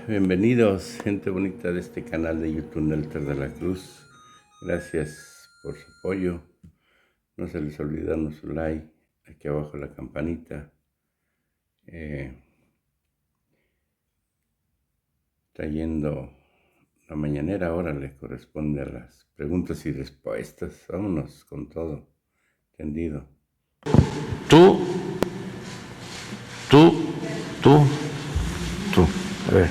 Bienvenidos, gente bonita de este canal de YouTube Nelter de la Cruz. Gracias por su apoyo. No se les olvide darnos su like, aquí abajo la campanita. Trayendo la mañanera, ahora le corresponde a las preguntas y respuestas. Vámonos con todo tendido. Tú. A ver.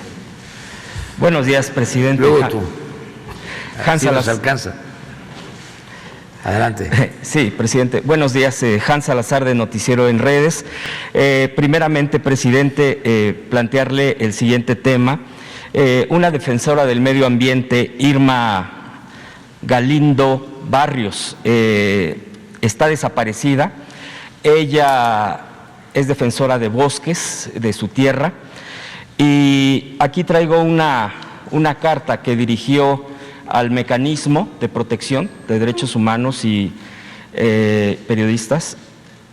Buenos días, presidente. Luego tú. Hans Sí nos Salazar. alcanza. Adelante. Sí, presidente. Buenos días, Hans Salazar de Noticiero en Redes. Primeramente, presidente, plantearle el siguiente tema. Una defensora del medio ambiente, Irma Galindo Barrios, está desaparecida. Ella es defensora de bosques de su tierra y aquí traigo una carta que dirigió al Mecanismo de Protección de Derechos Humanos y periodistas,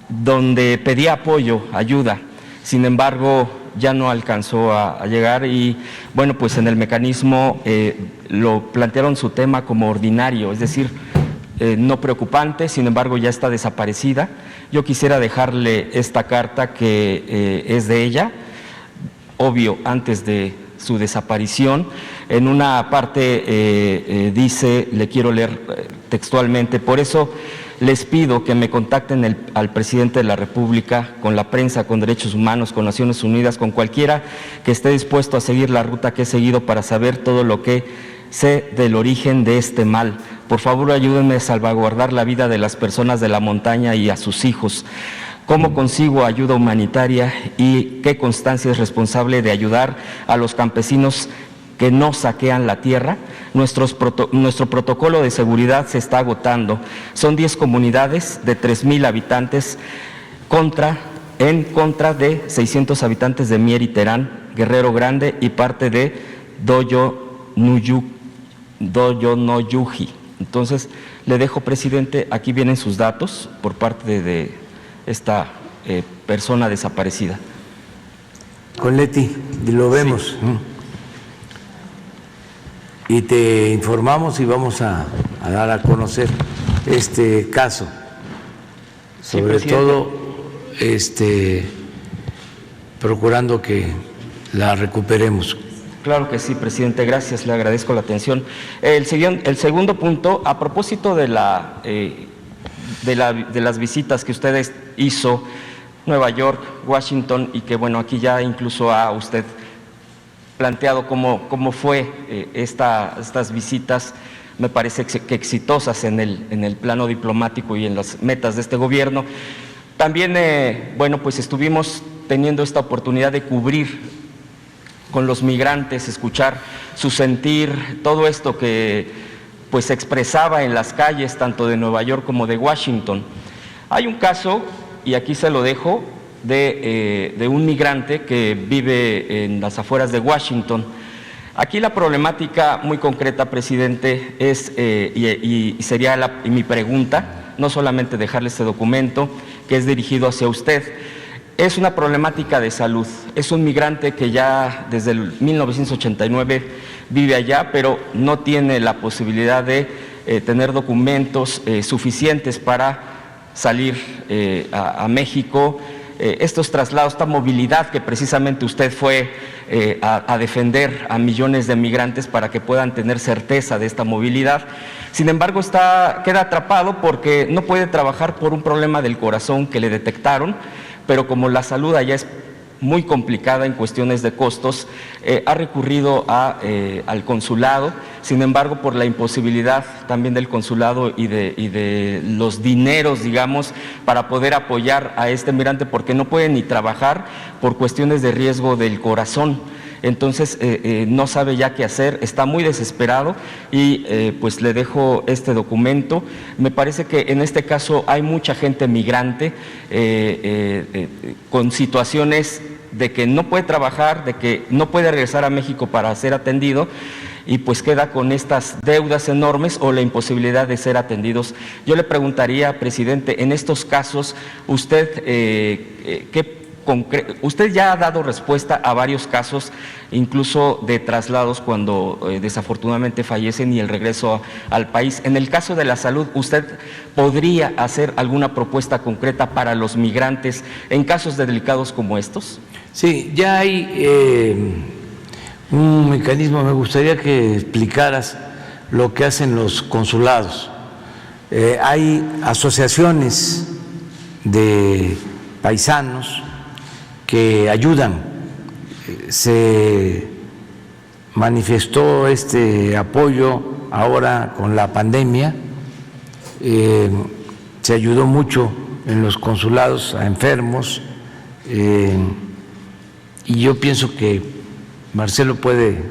donde pedía apoyo, ayuda. Sin embargo, ya no alcanzó a llegar y, bueno, pues en el mecanismo lo plantearon su tema como ordinario, es decir, no preocupante, sin embargo ya está desaparecida. Yo quisiera dejarle esta carta que es de ella, obvio, antes de su desaparición. En una parte dice, le quiero leer textualmente: por eso les pido que me contacten al presidente de la República, con la prensa, con Derechos Humanos, con Naciones Unidas, con cualquiera que esté dispuesto a seguir la ruta que he seguido para saber todo lo que sé del origen de este mal. Por favor, ayúdenme a salvaguardar la vida de las personas de la montaña y a sus hijos. ¿Cómo consigo ayuda humanitaria y qué constancia es responsable de ayudar a los campesinos que no saquean la tierra? Nuestro protocolo de seguridad se está agotando. Son 10 comunidades de 3,000 habitantes en contra de 600 habitantes de Mier y Terán, Guerrero Grande y parte de Doyonoyuji. Entonces, le dejo, presidente, aquí vienen sus datos por parte de esta persona desaparecida. Con Leti, y lo vemos. Sí. Y te informamos y vamos a dar a conocer este caso. Sobre todo, procurando que la recuperemos. Claro que sí, presidente, gracias, le agradezco la atención. El segundo punto, a propósito de las visitas que usted hizo, Nueva York, Washington, y que bueno, aquí ya incluso ha usted planteado cómo fue estas visitas, me parece que exitosas en el plano diplomático y en las metas de este gobierno. También, bueno, pues estuvimos teniendo esta oportunidad de cubrir con los migrantes, escuchar su sentir, todo esto que pues se expresaba en las calles tanto de Nueva York como de Washington. Hay un caso, y aquí se lo dejo, de un migrante que vive en las afueras de Washington. Aquí la problemática muy concreta, presidente, es, y sería mi pregunta, no solamente dejarle este documento que es dirigido hacia usted. Es una problemática de salud. Es un migrante que ya desde el 1989 vive allá, pero no tiene la posibilidad de tener documentos suficientes para salir a México. Estos traslados, esta movilidad que precisamente usted fue a defender a millones de migrantes para que puedan tener certeza de esta movilidad. Sin embargo, queda atrapado porque no puede trabajar por un problema del corazón que le detectaron, pero como la salud allá es muy complicada en cuestiones de costos, ha recurrido al consulado. Sin embargo, por la imposibilidad también del consulado y de los dineros, digamos, para poder apoyar a este migrante, porque no puede ni trabajar por cuestiones de riesgo del corazón. Entonces no sabe ya qué hacer, está muy desesperado y pues le dejo este documento. Me parece que en este caso hay mucha gente migrante con situaciones de que no puede trabajar, de que no puede regresar a México para ser atendido y pues queda con estas deudas enormes o la imposibilidad de ser atendidos. Yo le preguntaría, presidente, en estos casos, usted, Usted ya ha dado respuesta a varios casos, incluso de traslados cuando desafortunadamente fallecen y el regreso al país. En el caso de la salud, ¿usted podría hacer alguna propuesta concreta para los migrantes en casos delicados como estos? Sí, ya hay un mecanismo. Me gustaría que explicaras lo que hacen los consulados. Hay asociaciones de paisanos que ayudan. Se manifestó este apoyo ahora con la pandemia. Se ayudó mucho en los consulados a enfermos, y yo pienso que Marcelo puede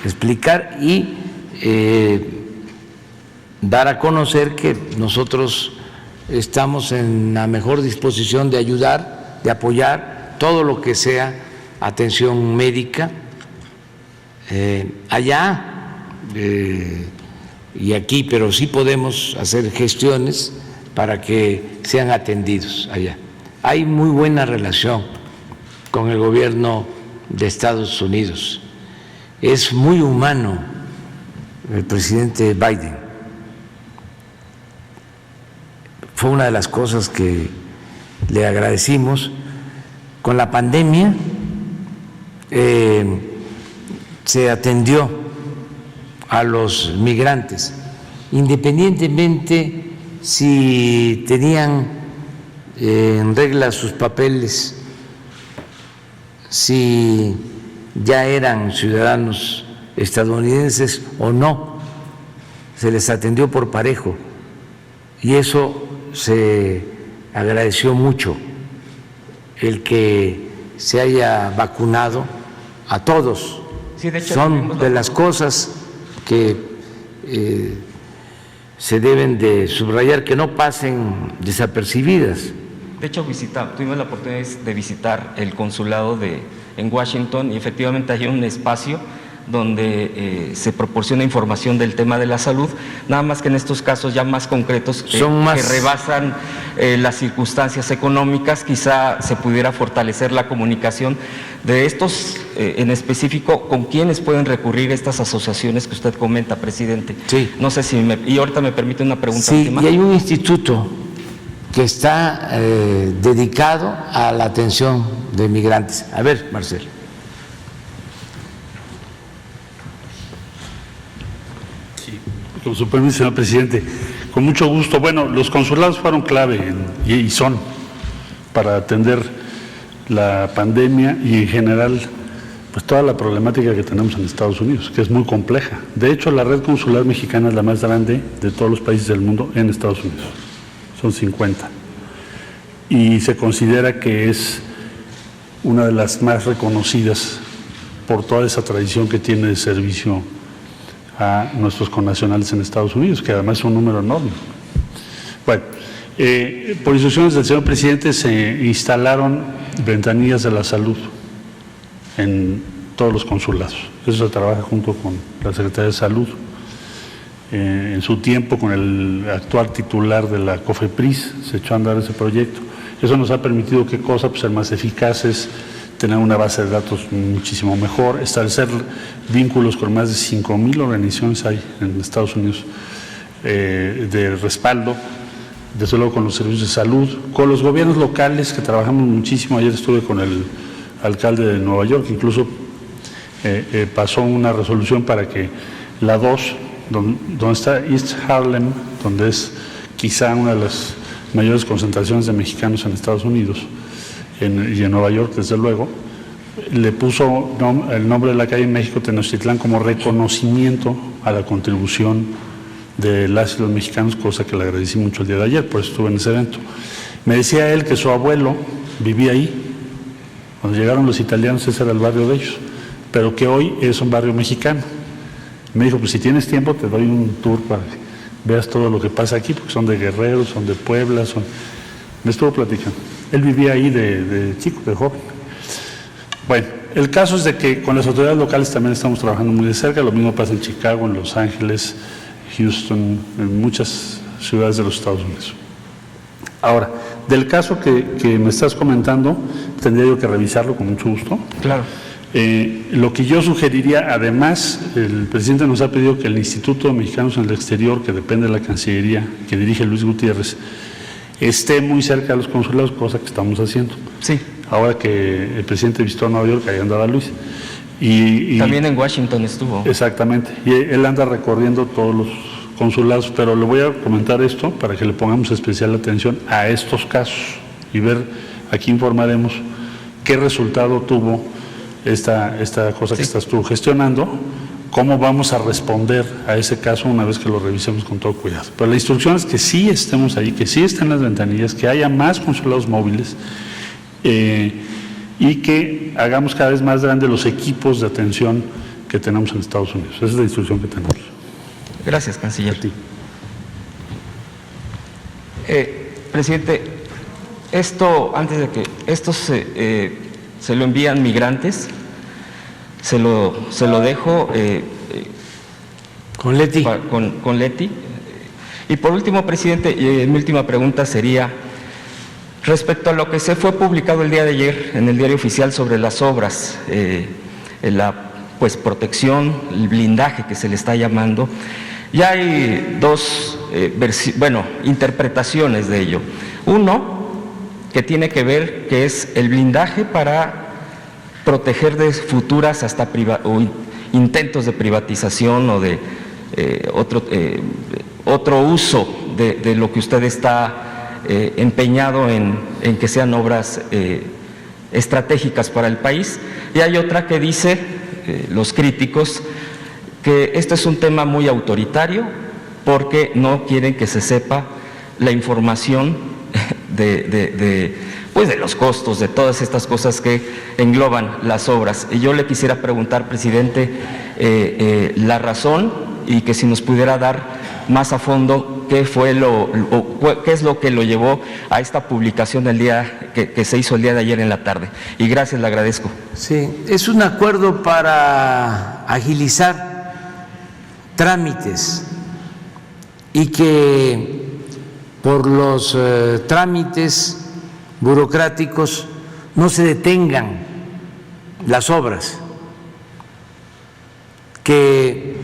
explicar y dar a conocer que nosotros estamos en la mejor disposición de ayudar, de apoyar todo lo que sea atención médica allá y aquí, pero sí podemos hacer gestiones para que sean atendidos allá. Hay muy buena relación con el gobierno de Estados Unidos. Es muy humano el presidente Biden. Fue una de las cosas que le agradecimos. Con la pandemia se atendió a los migrantes, independientemente si tenían en regla sus papeles, si ya eran ciudadanos estadounidenses o no, se les atendió por parejo y eso se agradeció mucho, el que se haya vacunado a todos. Sí, de hecho, son de las cosas que se deben de subrayar, que no pasen desapercibidas. De hecho, tuvimos la oportunidad de visitar el consulado en Washington y efectivamente hay un espacio donde se proporciona información del tema de la salud, nada más que en estos casos ya más concretos que rebasan las circunstancias económicas, quizá se pudiera fortalecer la comunicación de estos en específico, con quiénes pueden recurrir estas asociaciones que usted comenta, presidente. Sí. No sé si y ahorita me permite una pregunta sí, última. Y hay un instituto que está dedicado a la atención de migrantes. A ver, Marcelo. Con su permiso, señor presidente, con mucho gusto. Bueno, los consulados fueron clave y son para atender la pandemia y en general pues toda la problemática que tenemos en Estados Unidos, que es muy compleja. De hecho, la red consular mexicana es la más grande de todos los países del mundo en Estados Unidos. Son 50. Y se considera que es una de las más reconocidas por toda esa tradición que tiene de servicio a nuestros connacionales en Estados Unidos, que además es un número enorme. Bueno, por instrucciones del señor presidente se instalaron ventanillas de la salud en todos los consulados. Eso se trabaja junto con la Secretaría de Salud. En su tiempo, con el actual titular de la COFEPRIS, se echó a andar ese proyecto. Eso nos ha permitido, ¿qué cosa? Pues ser más eficaces, tener una base de datos muchísimo mejor, establecer vínculos con más de 5,000 organizaciones hay en Estados Unidos de respaldo, desde luego con los servicios de salud, con los gobiernos locales que trabajamos muchísimo. Ayer estuve con el alcalde de Nueva York, incluso pasó una resolución para que la 2, donde está East Harlem, donde es quizá una de las mayores concentraciones de mexicanos en Estados Unidos, y en Nueva York, desde luego, le puso el nombre de la calle en México, Tenochtitlán, como reconocimiento a la contribución de las y los mexicanos, cosa que le agradecí mucho el día de ayer, por eso estuve en ese evento. Me decía él que su abuelo vivía ahí, cuando llegaron los italianos ese era el barrio de ellos, pero que hoy es un barrio mexicano. Me dijo, pues si tienes tiempo te doy un tour para que veas todo lo que pasa aquí, porque son de Guerrero, son de Puebla, me estuvo platicando. Él vivía ahí de chico, de joven. Bueno, el caso es de que con las autoridades locales también estamos trabajando muy de cerca. Lo mismo pasa en Chicago, en Los Ángeles, Houston, en muchas ciudades de los Estados Unidos. Ahora, del caso que me estás comentando, tendría yo que revisarlo con mucho gusto. Claro. Lo que yo sugeriría, además, el presidente nos ha pedido que el Instituto de Mexicanos en el Exterior, que depende de la Cancillería, que dirige Luis Gutiérrez, esté muy cerca de los consulados, cosa que estamos haciendo. Sí. Ahora que el presidente visitó Nueva York, ahí andaba Luis. Y también en Washington estuvo. Exactamente. Y él anda recorriendo todos los consulados, pero le voy a comentar esto para que le pongamos especial atención a estos casos y ver, aquí informaremos qué resultado tuvo esta cosa que estás tú gestionando, cómo vamos a responder a ese caso una vez que lo revisemos con todo cuidado. Pero la instrucción es que sí estemos ahí, que sí estén las ventanillas, que haya más consulados móviles y que hagamos cada vez más grandes los equipos de atención que tenemos en Estados Unidos. Esa es la instrucción que tenemos. Gracias, canciller. A ti. Presidente, antes de que esto se lo envían migrantes, se lo dejo con Leti. Con Leti. Y por último, presidente, mi última pregunta sería respecto a lo que se fue publicado el día de ayer en el Diario Oficial sobre las obras, la protección, el blindaje que se le está llamando. Ya hay dos interpretaciones de ello. Uno, que tiene que ver que es el blindaje para proteger de futuras intentos de privatización o de otro uso de lo que usted está empeñado en que sean obras estratégicas para el país. Y hay otra que dice, los críticos, que este es un tema muy autoritario porque no quieren que se sepa la información de los costos, de todas estas cosas que engloban las obras. Y yo le quisiera preguntar, presidente, la razón y que si nos pudiera dar más a fondo qué es lo que lo llevó a esta publicación que se hizo el día de ayer en la tarde. Y gracias, le agradezco. Sí, es un acuerdo para agilizar trámites y que por los trámites burocráticos no se detengan las obras, que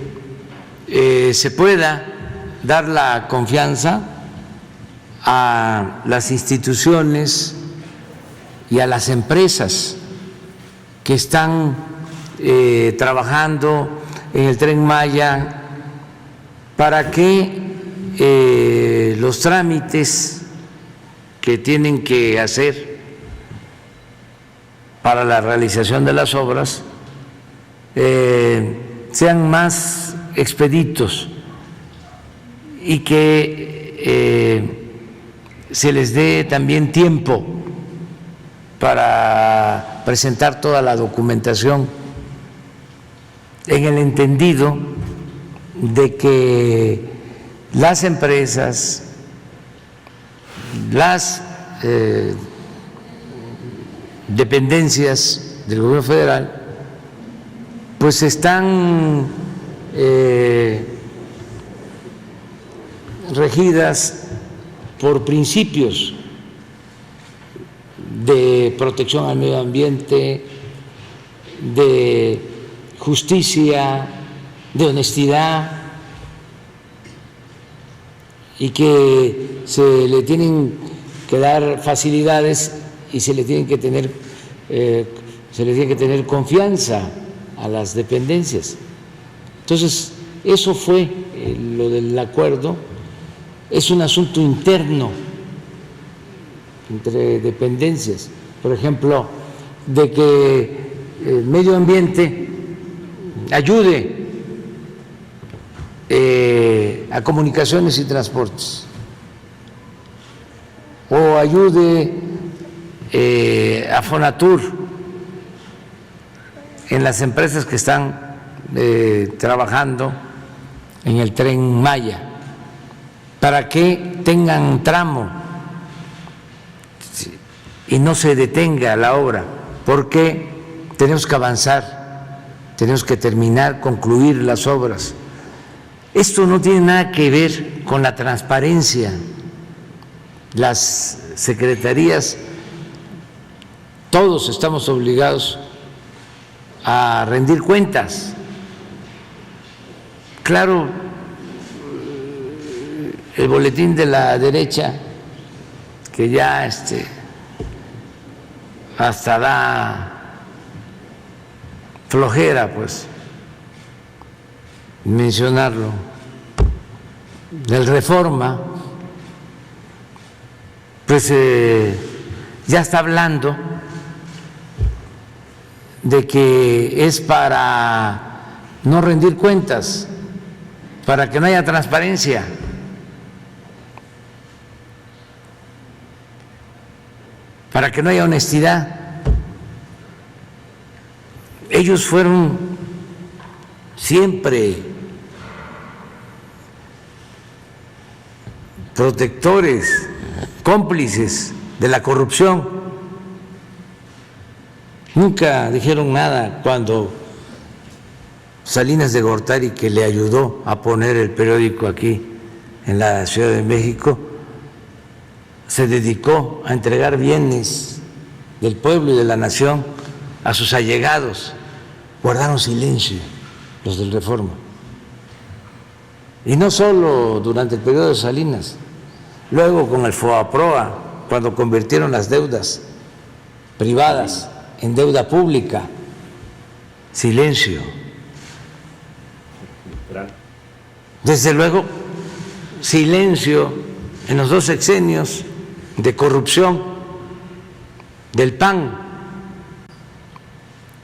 se pueda dar la confianza a las instituciones y a las empresas que están trabajando en el Tren Maya para que los trámites que tienen que hacer para la realización de las obras sean más expeditos y que se les dé también tiempo para presentar toda la documentación, en el entendido de que las empresas, las dependencias del gobierno federal, pues están regidas por principios de protección al medio ambiente, de justicia, de honestidad, y que se le tienen que dar facilidades y se le tiene que tener confianza a las dependencias. Entonces, eso fue lo del acuerdo. Es un asunto interno entre dependencias, por ejemplo, de que el medio ambiente ayude a comunicaciones y transportes, o ayude a Fonatur en las empresas que están trabajando en el Tren Maya, para que tengan tramo y no se detenga la obra, porque tenemos que avanzar, tenemos que terminar, concluir las obras. Esto no tiene nada que ver con la transparencia. Las secretarías, todos estamos obligados a rendir cuentas. Claro, el boletín de la derecha, que ya hasta da flojera, pues, mencionarlo, del Reforma, pues ya está hablando de que es para no rendir cuentas, para que no haya transparencia. Para que no haya honestidad. Ellos fueron siempre protectores, cómplices de la corrupción. Nunca dijeron nada cuando Salinas de Gortari, que le ayudó a poner el periódico aquí en la Ciudad de México, se dedicó a entregar bienes del pueblo y de la nación a sus allegados. Guardaron silencio los del Reforma. Y no solo durante el periodo de Salinas, luego con el FOAPROA, cuando convirtieron las deudas privadas en deuda pública, silencio. Desde luego, silencio en los 2 sexenios de corrupción del PAN,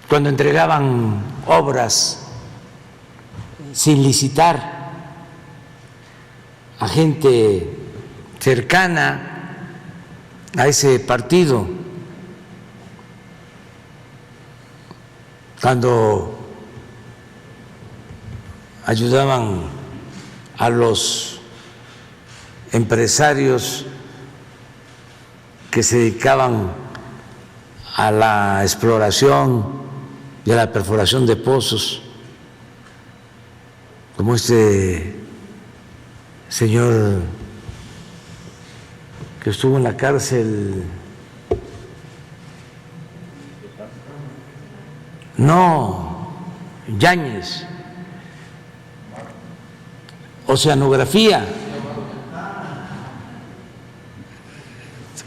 cuando entregaban obras sin licitar a gente cercana a ese partido, cuando ayudaban a los empresarios que se dedicaban a la exploración y a la perforación de pozos, como este señor que estuvo en la cárcel, no, Yáñez, oceanografía,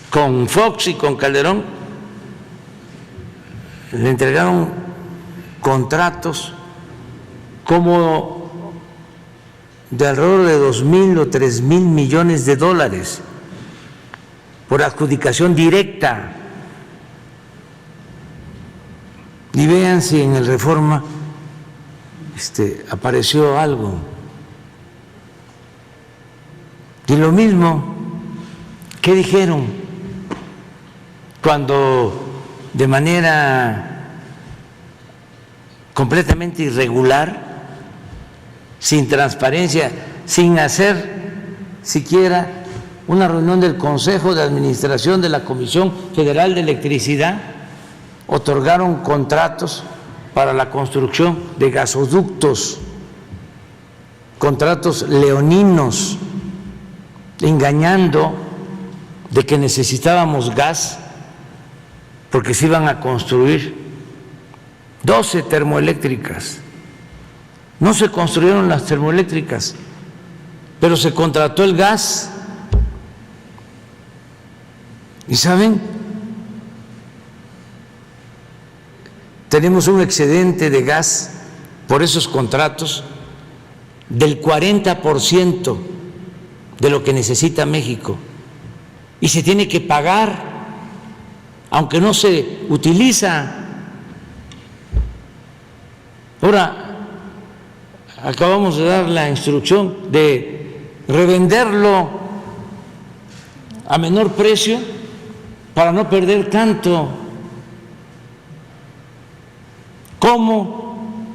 con Fox y con Calderón le entregaron contratos como de alrededor de 2,000 o 3,000 millones de dólares por adjudicación directa. Y vean si en el Reforma apareció algo. Y lo mismo, ¿qué dijeron cuando de manera completamente irregular, sin transparencia, sin hacer siquiera una reunión del Consejo de Administración de la Comisión Federal de Electricidad, otorgaron contratos para la construcción de gasoductos, contratos leoninos, engañando de que necesitábamos gas porque se iban a construir 12 termoeléctricas? No se construyeron las termoeléctricas, pero se contrató el gas. ¿Y saben? Tenemos un excedente de gas por esos contratos del 40% de lo que necesita México, y se tiene que pagar aunque no se utiliza. Ahora acabamos de dar la instrucción de revenderlo a menor precio para no perder tanto. ¿Cómo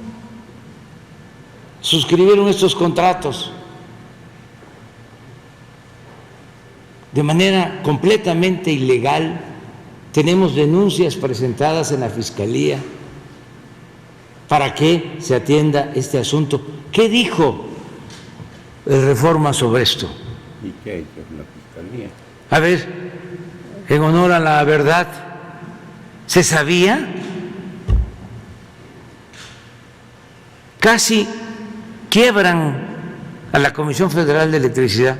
suscribieron estos contratos? De manera completamente ilegal. Tenemos denuncias presentadas en la Fiscalía para que se atienda este asunto. ¿Qué dijo el Reforma sobre esto? ¿Y qué ha hecho la Fiscalía? A ver, en honor a la verdad, se sabía. Casi quiebran a la Comisión Federal de Electricidad.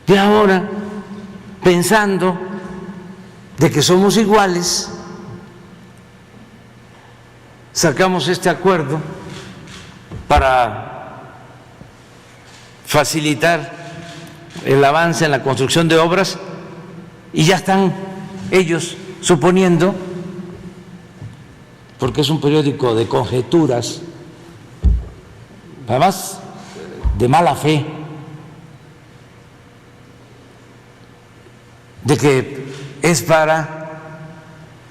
Y ahora, pensando de que somos iguales, sacamos este acuerdo para facilitar el avance en la construcción de obras y ya están ellos suponiendo, porque es un periódico de conjeturas, además de mala fe, de que es para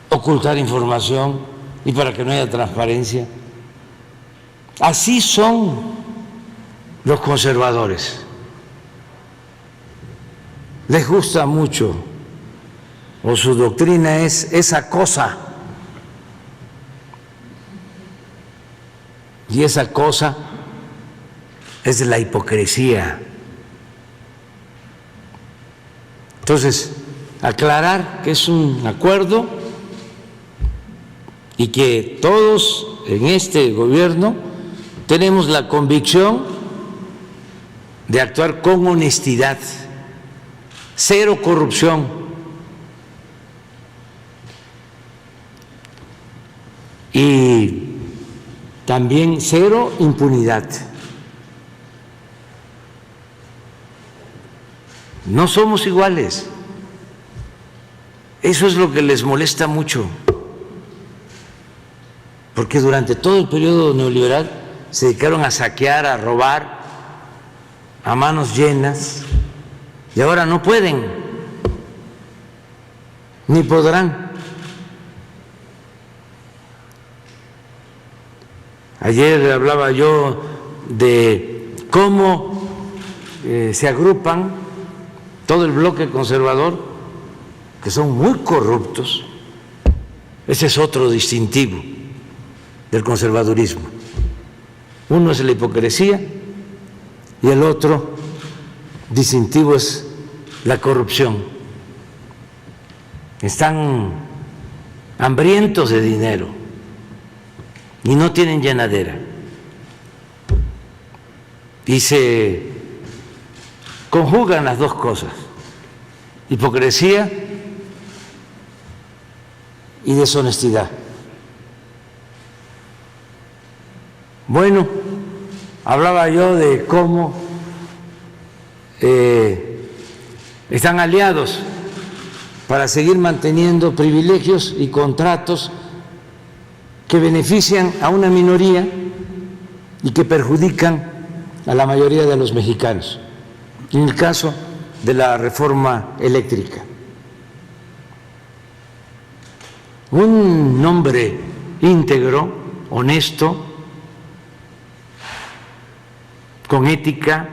ocultar información y para que no haya transparencia. Así son los conservadores. Les gusta mucho, o su doctrina es esa cosa. Y esa cosa es la hipocresía. Entonces, aclarar que es un acuerdo y que todos en este gobierno tenemos la convicción de actuar con honestidad, cero corrupción. Y también cero impunidad. No somos iguales. Eso es lo que les molesta mucho, porque durante todo el periodo neoliberal se dedicaron a saquear, a robar a manos llenas, y ahora no pueden, ni podrán. Ayer hablaba yo de cómo se agrupan todo el bloque conservador, que son muy corruptos. Ese es otro distintivo del conservadurismo. Uno es la hipocresía y el otro distintivo es la corrupción. Están hambrientos de dinero y no tienen llenadera. Y se conjugan las dos cosas, hipocresía y deshonestidad. Bueno, hablaba yo de cómo están aliados para seguir manteniendo privilegios y contratos que benefician a una minoría y que perjudican a la mayoría de los mexicanos. En el caso de la reforma eléctrica, un hombre íntegro, honesto, con ética,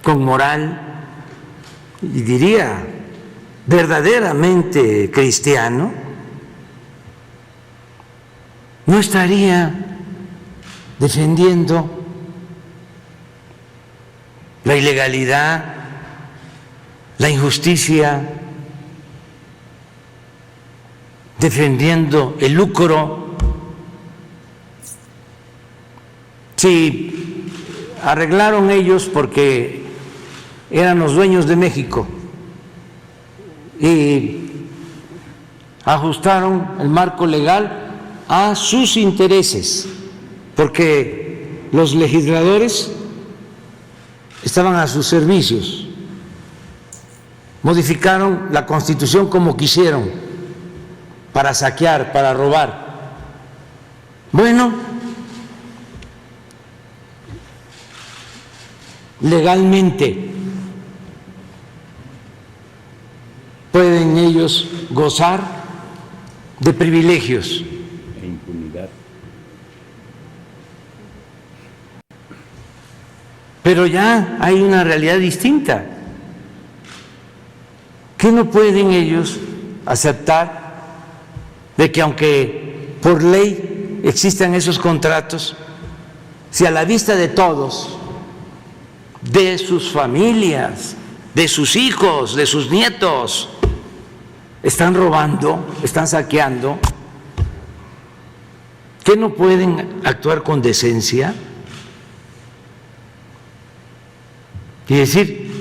con moral, y diría verdaderamente cristiano, no estaría defendiendo la ilegalidad, la injusticia, defendiendo el lucro. Si arreglaron ellos porque eran los dueños de México y ajustaron el marco legal a sus intereses, porque los legisladores estaban a sus servicios, modificaron la Constitución como quisieron, para saquear, para robar. Bueno, legalmente pueden ellos gozar de privilegios e impunidad. Pero ya hay una realidad distinta, que no pueden ellos aceptar de que aunque por ley existan esos contratos, si a la vista de todos, de sus familias, de sus hijos, de sus nietos. Están robando, están saqueando. ¿Qué no pueden actuar con decencia? Y decir,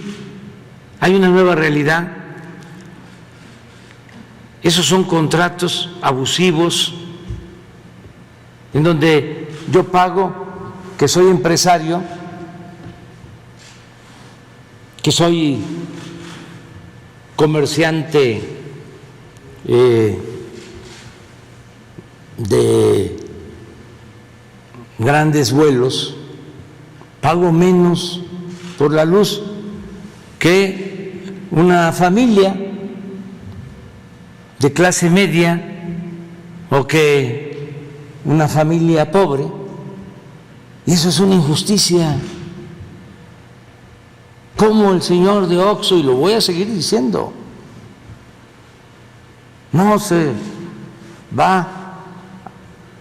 hay una nueva realidad. Esos son contratos abusivos en donde yo pago, que soy empresario, que soy comerciante de grandes vuelos, pago menos por la luz que una familia de clase media o que una familia pobre, y eso es una injusticia. Como el señor de Oxxo, y lo voy a seguir diciendo, no se va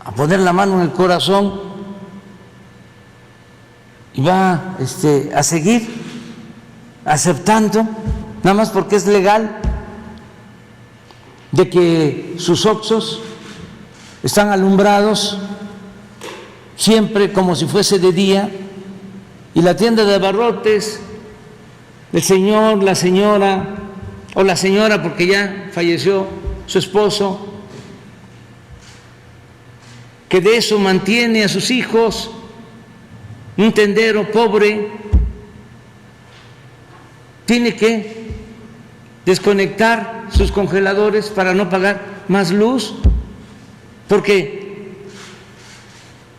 a poner la mano en el corazón y va a seguir aceptando, nada más porque es legal, de que sus Oxxos están alumbrados siempre como si fuese de día, y la tienda de abarrotes, el señor, la señora, o la señora porque ya falleció su esposo, que de eso mantiene a sus hijos, un tendero pobre, tiene que desconectar sus congeladores para no pagar más luz, porque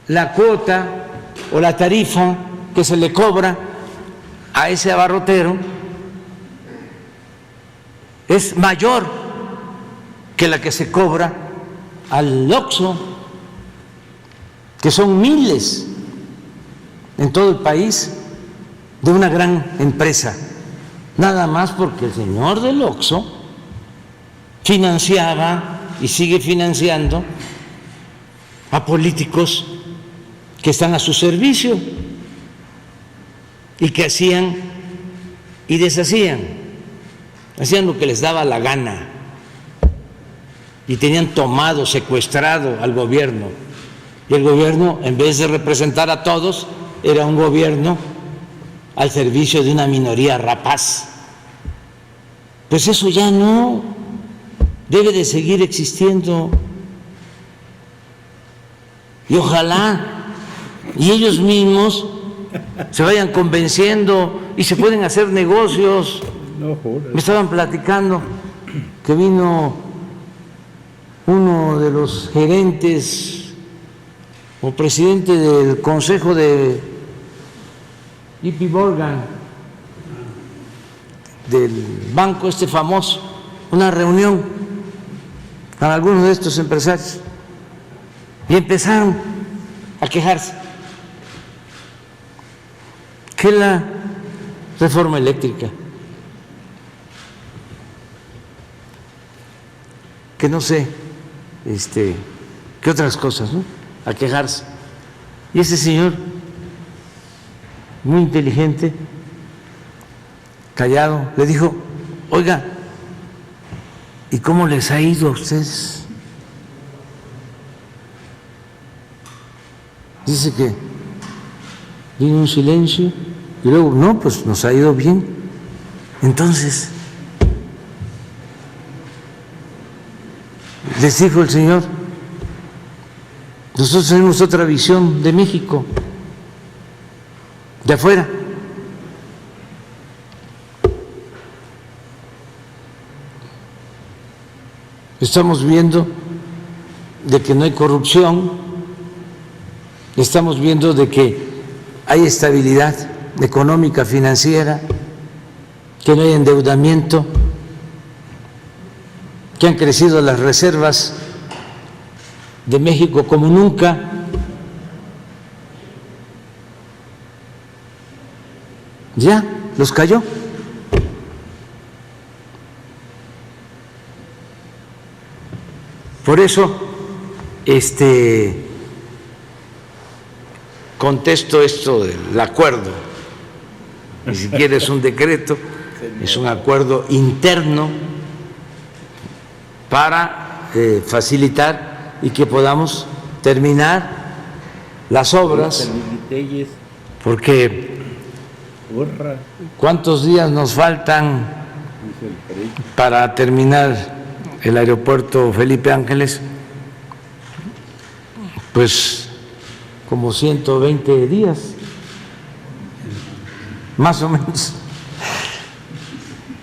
la cuota o la tarifa que se le cobra a ese abarrotero es mayor que la que se cobra al Oxxo, que son miles en todo el país de una gran empresa, nada más porque el señor del Oxxo financiaba y sigue financiando a políticos que están a su servicio y que hacían y deshacían, hacían lo que les daba la gana y tenían tomado, secuestrado al gobierno, y el gobierno, en vez de representar a todos, era un gobierno al servicio de una minoría rapaz. Pues eso ya no debe de seguir existiendo, y ojalá y ellos mismos se vayan convenciendo y se pueden hacer negocios. Me estaban platicando que vino uno de los gerentes o presidente del consejo de JP Morgan, del banco famoso, una reunión con algunos de estos empresarios, y empezaron a quejarse que la reforma eléctrica, que no sé, que otras cosas, ¿no? A quejarse. Y ese señor, muy inteligente, callado, le dijo: oiga, ¿y cómo les ha ido a ustedes? Dice que vino un silencio y luego, no, pues nos ha ido bien. Entonces, les dijo el señor: nosotros tenemos otra visión de México, de afuera. Estamos viendo de que no hay corrupción, estamos viendo de que hay estabilidad económica, financiera, que no hay endeudamiento, que han crecido las reservas de México como nunca. Ya los cayó. Por eso, contesto esto del acuerdo, ni siquiera es un decreto, es un acuerdo interno para facilitar y que podamos terminar las obras, porque ¿cuántos días nos faltan para terminar el aeropuerto Felipe Ángeles? Pues como 120 días, más o menos.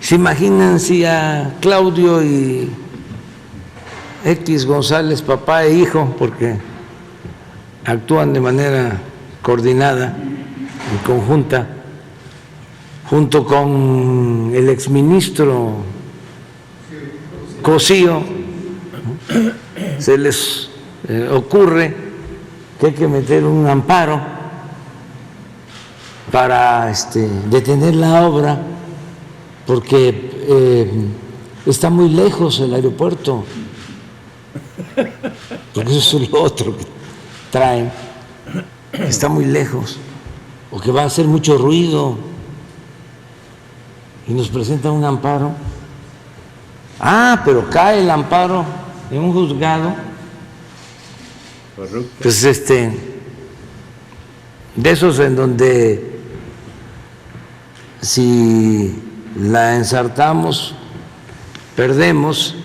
¿Se imaginan si a Claudio y X González, papá e hijo, porque actúan de manera coordinada y conjunta, junto con el exministro Cosío, se les ocurre que hay que meter un amparo para detener la obra, porque está muy lejos el aeropuerto, porque eso es lo otro que traen, está muy lejos, o que va a hacer mucho ruido, y nos presentan un amparo. Pero cae el amparo en un juzgado, pues de esos en donde si la ensartamos perdemos,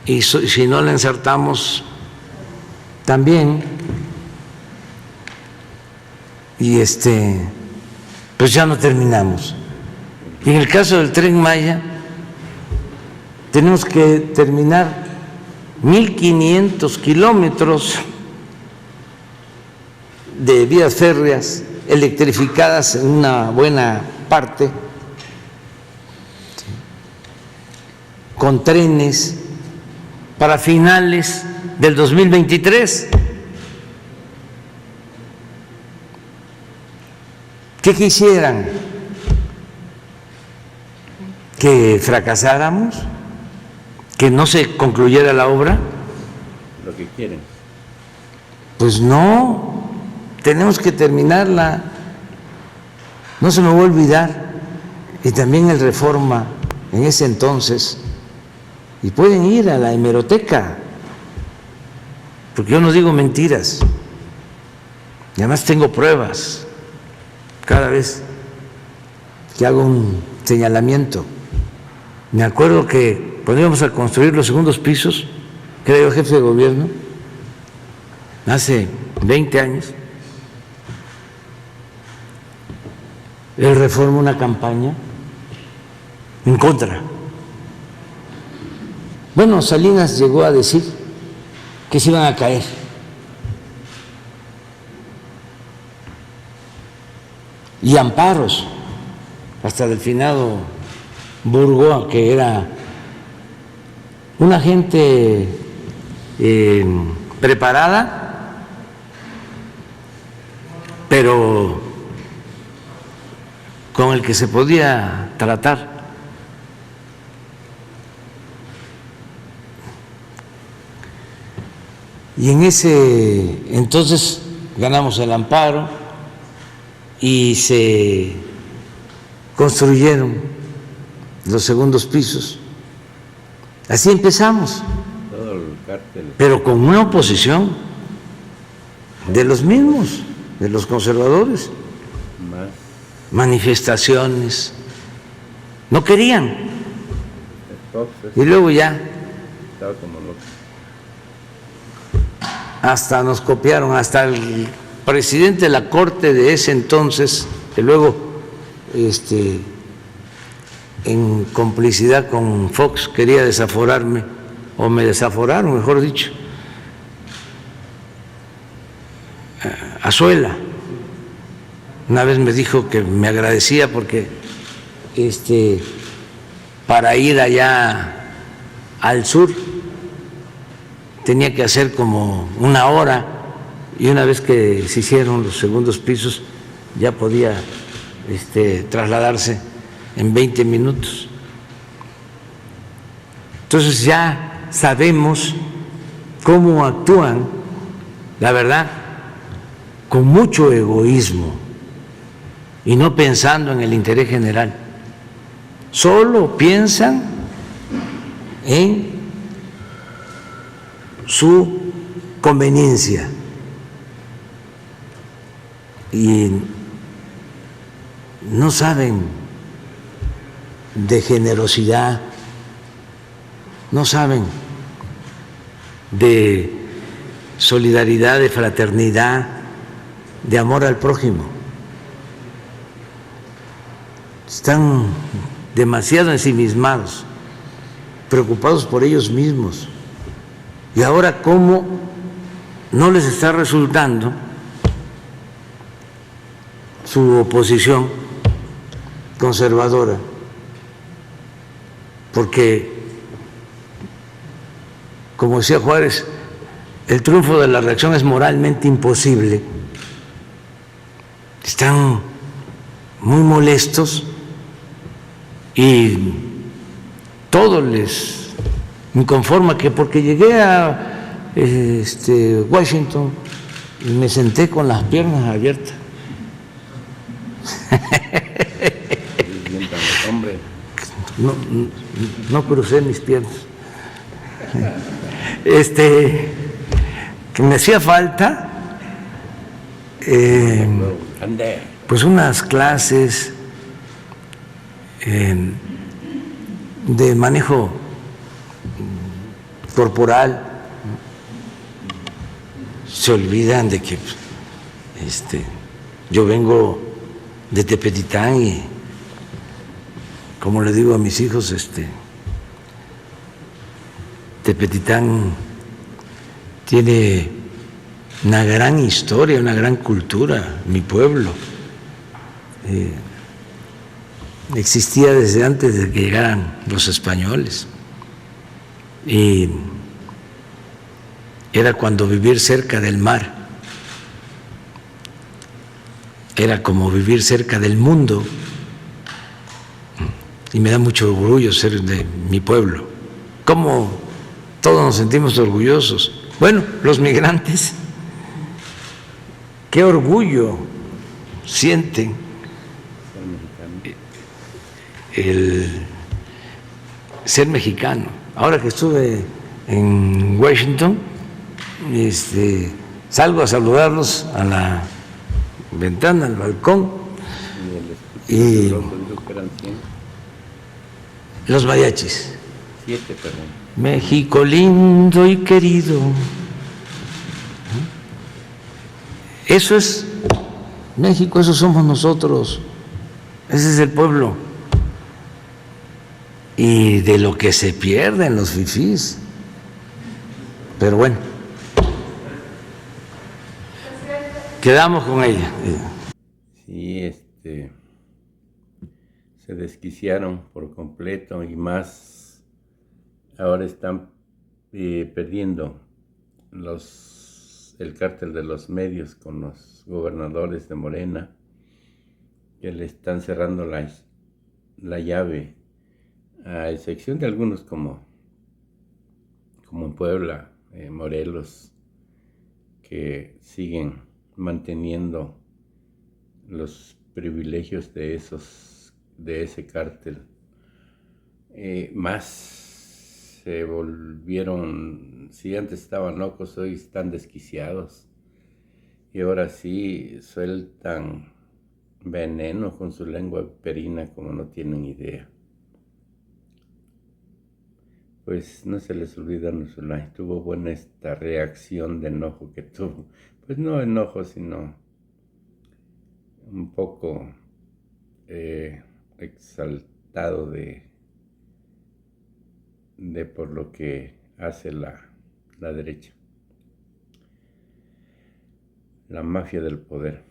y si no la ensartamos también, y pues ya no terminamos. Y en el caso del Tren Maya tenemos que terminar 1.500 kilómetros de vías férreas electrificadas en una buena parte, con trenes, para finales del 2023. ¿Qué quisieran? ¿Que fracasáramos? ¿Que no se concluyera la obra? Lo que quieren. Pues no, tenemos que terminarla. No se me va a olvidar, y también el Reforma en ese entonces, y pueden ir a la hemeroteca, porque yo no digo mentiras, y además tengo pruebas cada vez que hago un señalamiento. Me acuerdo que cuando íbamos a construir los segundos pisos, que era yo jefe de gobierno, hace 20 años, el Reforma una campaña en contra. Bueno, Salinas llegó a decir que se iban a caer. Y amparos, hasta del finado Burgoa, que era una gente preparada, pero con el que se podía tratar. Y en ese entonces ganamos el amparo y se construyeron los segundos pisos. Así empezamos, Todo el cártel. pero con una oposición de los mismos, de los conservadores. Más Manifestaciones, no querían, entonces y luego ya estaba como loco. hasta nos copiaron, hasta el presidente de la Corte de ese entonces, que luego en complicidad con Fox quería desaforarme, o me desaforaron, mejor dicho, Azuela. Una vez me dijo que me agradecía porque para ir allá al sur tenía que hacer como una hora, y una vez que se hicieron los segundos pisos ya podía trasladarse en 20 minutos. Entonces ya sabemos cómo actúan, la verdad, con mucho egoísmo y no pensando en el interés general. solo piensan en su conveniencia y no saben de generosidad, no saben de solidaridad, de fraternidad, de amor al prójimo. Están demasiado ensimismados, preocupados por ellos mismos. Y ahora, ¿cómo no les está resultando su oposición conservadora? Porque, como decía Juárez, el triunfo de la reacción es moralmente imposible. Están muy molestos y todo les inconforma, que porque llegué a Washington y me senté con las piernas abiertas. Hombre. No crucé mis piernas. Que me hacía falta pues unas clases de manejo corporal. Se olvidan de que yo vengo de Tepetitán y, como le digo a mis hijos, Tepetitán tiene una gran historia, una gran cultura, mi pueblo. Existía desde antes de que llegaran los españoles. Y era cuando vivir cerca del mar era como vivir cerca del mundo. Y me da mucho orgullo ser de mi pueblo. ¿Cómo todos nos sentimos orgullosos? Bueno, los migrantes, qué orgullo sienten el ser mexicano. Ahora que estuve en Washington, salgo a saludarlos a la ventana, al balcón, y los mariachis. 7, perdón. México lindo y querido. Eso es México, eso somos nosotros. Ese es el pueblo. Y de lo que se pierden los fifís. Pero bueno, quedamos con ella. Sí, se desquiciaron por completo y más ahora están perdiendo el cártel de los medios con los gobernadores de Morena, que le están cerrando la llave, a excepción de algunos como en Puebla, Morelos, que siguen manteniendo los privilegios de ese cártel. Más se volvieron, si antes estaban locos, hoy están desquiciados, y ahora sí sueltan veneno con su lengua perina como no tienen idea. Pues no se les olvida, Nusulay, tuvo buena esta reacción de enojo que tuvo. Pues no enojo, sino un poco exaltado de por lo que hace la derecha, la mafia del poder.